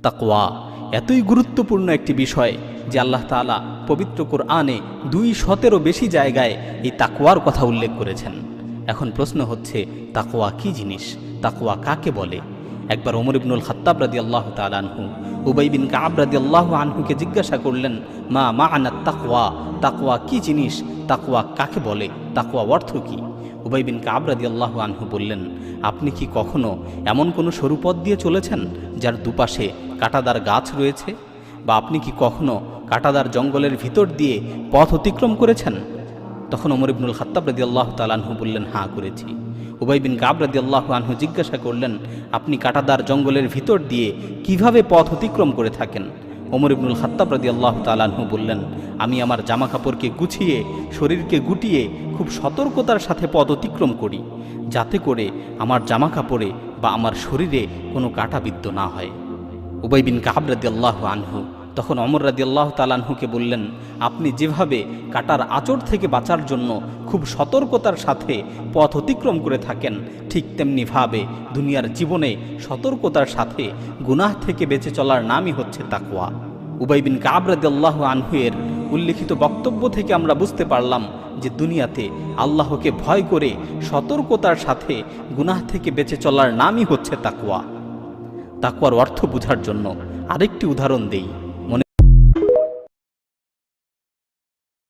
তাকওয়া এতই গুরুত্বপূর্ণ একটি বিষয় যে আল্লাহ তাআলা পবিত্র কোরআনে 200-এরও বেশি জায়গায় এই তাকওয়ার কথা উল্লেখ করেছেন। এখন প্রশ্ন হচ্ছে, তাকওয়া কি জিনিস? তাকওয়া কাকে বলে? একবার ওমর ইবনুল খাত্তাব রাদিয়াল্লাহু তাআলা আনহু উবাই বিন কাব রাদিয়াল্লাহু আনহুকে জিজ্ঞাসা করলেন, মা মা'নাত তাকওয়া, তাকওয়া কি জিনিস? তাকওয়া কাকে বলে? তাকওয়া অর্থ কি? উবাই বিন কাব রাদিয়াল্লাহু আনহু বললেন, আপনি কি কখনো এমন কোনো সরু পথ দিয়ে চলেছেন যার দুপাশে কাঁটাদার গাছ রয়েছে? বা আপনি কি কখনো কাঁটাদার জঙ্গলের ভিতর দিয়ে পথ অতিক্রম করেছেন? তখন ওমর ইবনুল খাত্তাব রাদিয়াল্লাহু তাআলা আনহু বললেন, হ্যাঁ করেছি। উবাই বিন কাব রাদিয়াল্লাহু আনহু জিজ্ঞাসা করলেন, আপনি কাঁটাদার জঙ্গলের ভিতর দিয়ে কিভাবে পথ অতিক্রম করে থাকেন? ওমর ইবনুল খাত্তাব রাদিয়াল্লাহু তাআলা আনহু বললেন, আমি আমার জামা কাপড়কে গুছিয়ে, শরীরকে গুটিয়ে খুব সতর্কতার সাথে পথ অতিক্রম করি, যাতে করে আমার জামা কাপড়ে বা আমার শরীরে কোনো কাঁটা বিদ্ধ না হয়। উবাই বিন কাব রাদিয়াল্লাহু আনহু তখন ওমর রাদিয়াল্লাহু তাআলা আনহুকে বললেন, আপনি যেভাবে কাঁটার আঁচড় থেকে বাঁচার জন্য খুব সতর্কতার সাথে পথ অতিক্রম করে থাকেন, ঠিক তেমনিভাবে দুনিয়ার জীবনে সতর্কতার সাথে গুনাহ থেকে বেঁচে চলার নামই হচ্ছে তাকওয়া। উবাই বিন কাব রাদিয়াল্লাহু আনহু এর উল্লেখিত বক্তব্য থেকে আমরা বুঝতে পারলাম যে দুনিয়াতে আল্লাহকে ভয় করে সতর্কতার সাথে গুনাহ থেকে বেঁচে চলার নামই হচ্ছে তাকওয়া। তাকওয়ার অর্থ বোঝার জন্য আরেকটি উদাহরণ দেই।